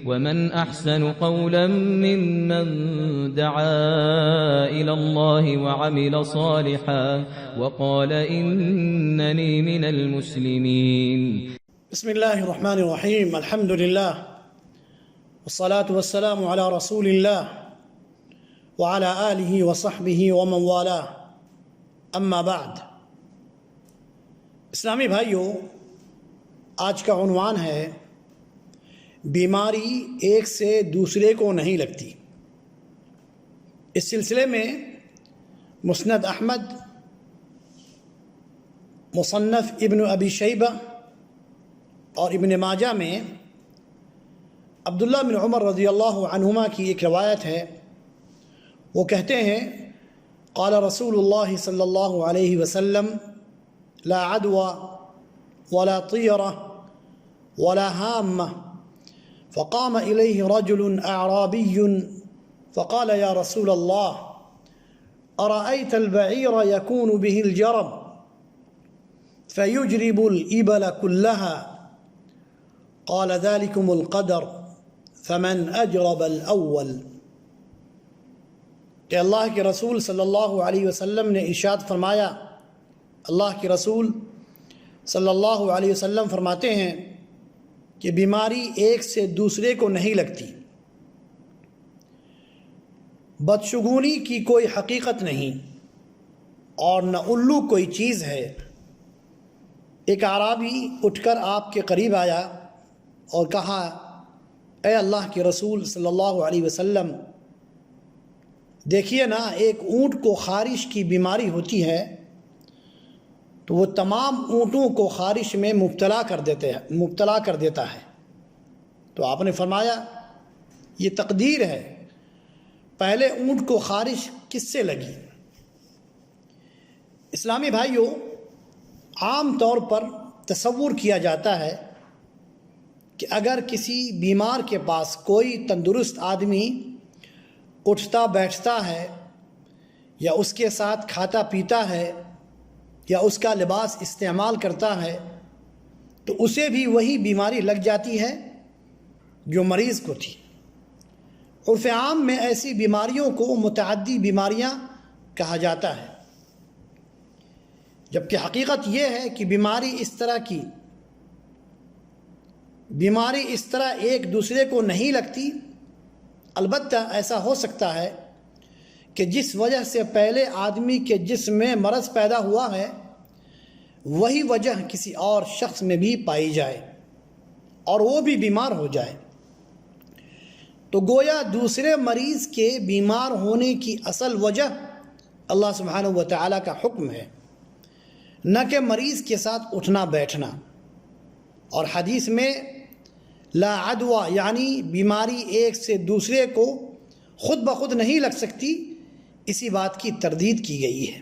ومن أحسن قولا ممن دعا إلى الله وعمل صالحا وقال إنني من المسلمين. بسم الله الرحمن الرحيم. الحمد لله والصلاة والسلام على رسول الله وعلى آله وصحبه ومن والاه. اما بعد. اسلامی بھائیوں، آج کا عنوان ہے بیماری ایک سے دوسرے کو نہیں لگتی۔ اس سلسلے میں مسند احمد، مصنف ابن ابی شیبہ اور ابن ماجہ میں عبداللہ بن عمر رضی اللہ عنہما کی ایک روایت ہے۔ وہ کہتے ہیں قال رسول اللہ صلی اللہ علیہ وسلم لا عدوى ولا طيرة ولا هامة فقام إليه رجل أعرابي فقال يا رسول الله أرأيت البعير يكون به الجرب فيجرب الإبل كلها قال ذلكم القدر فمن أجرب الأول۔ کہ اللہ کے رسول صلی اللہ علیہ وسلم نے ارشاد فرمایا، اللہ کے رسول صلی اللہ علیہ وسلم فرماتے ہیں کہ بیماری ایک سے دوسرے کو نہیں لگتی، بدشگونی کی کوئی حقیقت نہیں اور نہ الو کوئی چیز ہے۔ ایک اعرابی اٹھ کر آپ کے قریب آیا اور کہا، اے اللہ کے رسول صلی اللہ علیہ وسلم، دیکھیے نا، ایک اونٹ کو خارش کی بیماری ہوتی ہے تو وہ تمام اونٹوں کو خارش میں مبتلا کر دیتا ہے۔ تو آپ نے فرمایا یہ تقدیر ہے، پہلے اونٹ کو خارش کس سے لگی؟ اسلامی بھائیوں، عام طور پر تصور کیا جاتا ہے کہ اگر کسی بیمار کے پاس کوئی تندرست آدمی اٹھتا بیٹھتا ہے یا اس کے ساتھ کھاتا پیتا ہے یا اس کا لباس استعمال کرتا ہے تو اسے بھی وہی بیماری لگ جاتی ہے جو مریض کو تھی۔ عرف عام میں ایسی بیماریوں کو متعدی بیماریاں کہا جاتا ہے، جبکہ حقیقت یہ ہے کہ بیماری اس طرح ایک دوسرے کو نہیں لگتی۔ البتہ ایسا ہو سکتا ہے کہ جس وجہ سے پہلے آدمی کے جسم میں مرض پیدا ہوا ہے وہی وجہ کسی اور شخص میں بھی پائی جائے اور وہ بھی بیمار ہو جائے، تو گویا دوسرے مریض کے بیمار ہونے کی اصل وجہ اللہ سبحانہ و تعالیٰ کا حکم ہے، نہ کہ مریض کے ساتھ اٹھنا بیٹھنا۔ اور حدیث میں لا عدوى یعنی بیماری ایک سے دوسرے کو خود بخود نہیں لگ سکتی، اسی بات کی تردید کی گئی ہے۔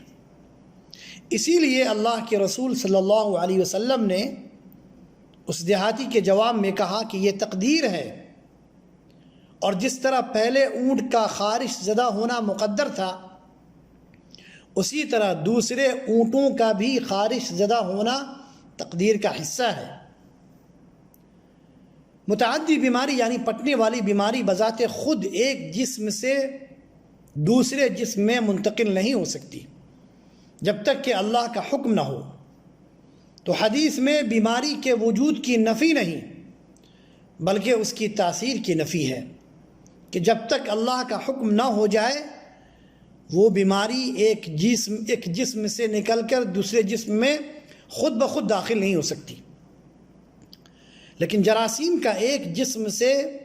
اسی لیے اللہ کے رسول صلی اللہ علیہ وسلم نے اس دیہاتی کے جواب میں کہا کہ یہ تقدیر ہے، اور جس طرح پہلے اونٹ کا خارش زدہ ہونا مقدر تھا، اسی طرح دوسرے اونٹوں کا بھی خارش زدہ ہونا تقدیر کا حصہ ہے۔ متعدی بیماری یعنی پٹنے والی بیماری بذات خود ایک جسم سے دوسرے جسم میں منتقل نہیں ہو سکتی جب تک کہ اللہ کا حکم نہ ہو۔ تو حدیث میں بیماری کے وجود کی نفی نہیں بلکہ اس کی تاثیر کی نفی ہے کہ جب تک اللہ کا حکم نہ ہو جائے وہ بیماری ایک جسم سے نکل کر دوسرے جسم میں خود بخود داخل نہیں ہو سکتی۔ لیکن جراثیم کا ایک جسم سے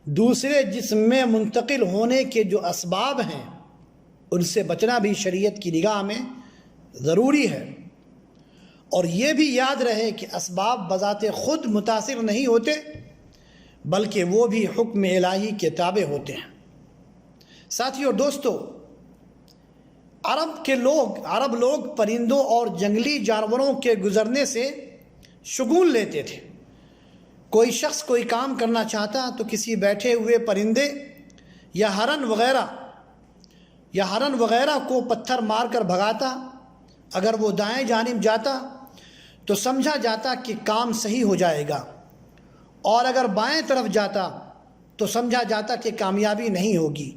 دوسرے جسم میں منتقل ہونے کے جو اسباب ہیں ان سے بچنا بھی شریعت کی نگاہ میں ضروری ہے۔ اور یہ بھی یاد رہے کہ اسباب بذات خود متاثر نہیں ہوتے بلکہ وہ بھی حکم الہی کے تابع ہوتے ہیں۔ ساتھیو، دوستو، عرب لوگ پرندوں اور جنگلی جانوروں کے گزرنے سے شگون لیتے تھے۔ کوئی شخص کوئی کام کرنا چاہتا تو کسی بیٹھے ہوئے پرندے یا ہرن وغیرہ کو پتھر مار کر بھگاتا۔ اگر وہ دائیں جانب جاتا تو سمجھا جاتا کہ کام صحیح ہو جائے گا، اور اگر بائیں طرف جاتا تو سمجھا جاتا کہ کامیابی نہیں ہوگی۔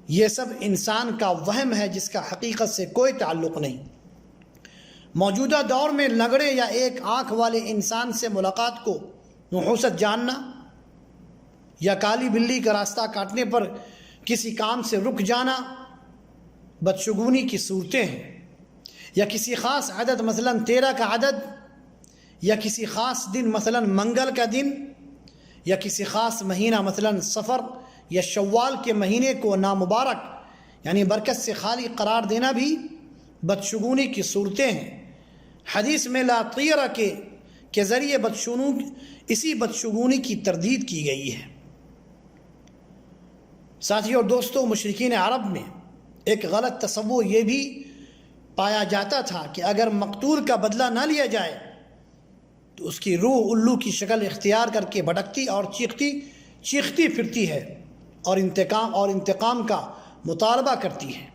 یہ سب انسان کا وہم ہے جس کا حقیقت سے کوئی تعلق نہیں۔ موجودہ دور میں لنگڑے یا ایک آنکھ والے انسان سے ملاقات کو نحوست جاننا، یا کالی بلی کا راستہ کاٹنے پر کسی کام سے رک جانا بدشگونی کی صورتیں ہیں، یا کسی خاص عدد مثلا 13 کا عدد، یا کسی خاص دن مثلا منگل کا دن، یا کسی خاص مہینہ مثلا صفر یا شوال کے مہینے کو نامبارک یعنی برکت سے خالی قرار دینا بھی بدشگونی کی صورتیں ہیں۔ حدیث میں لا طیرہ کے ذریعے اسی بدشگونی کی تردید کی گئی ہے۔ ساتھیو اور دوستو، مشرکین عرب میں ایک غلط تصور یہ بھی پایا جاتا تھا کہ اگر مقتول کا بدلہ نہ لیا جائے تو اس کی روح الو کی شکل اختیار کر کے بھٹکتی اور چیختی پھرتی ہے اور انتقام کا مطالبہ کرتی ہے۔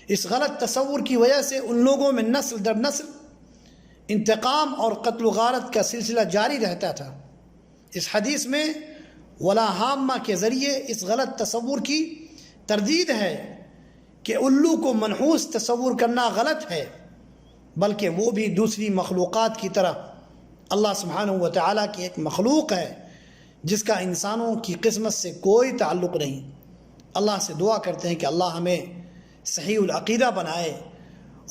اس غلط تصور کی وجہ سے ان لوگوں میں نسل در نسل انتقام اور قتل و غارت کا سلسلہ جاری رہتا تھا۔ اس حدیث میں ولا حامہ کے ذریعے اس غلط تصور کی تردید ہے کہ الو کو منحوس تصور کرنا غلط ہے، بلکہ وہ بھی دوسری مخلوقات کی طرح اللہ سبحانہ و تعالیٰ کی ایک مخلوق ہے جس کا انسانوں کی قسمت سے کوئی تعلق نہیں۔ اللہ سے دعا کرتے ہیں کہ اللہ ہمیں صحیح العقیدہ بنائے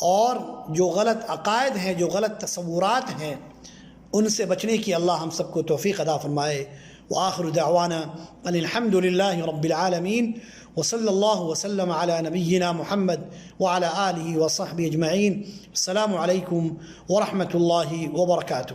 اور جو غلط عقائد ہیں، جو غلط تصورات ہیں، ان سے بچنے کی اللہ ہم سب کو توفیق عطا فرمائے۔ وآخر دعوانا ان الحمد للہ رب العالمین، وصلی اللہ وسلم علی نبینا محمد وعلی آلہ وصحبہ اجمعین۔ السلام علیکم ورحمۃ اللہ وبرکاتہ۔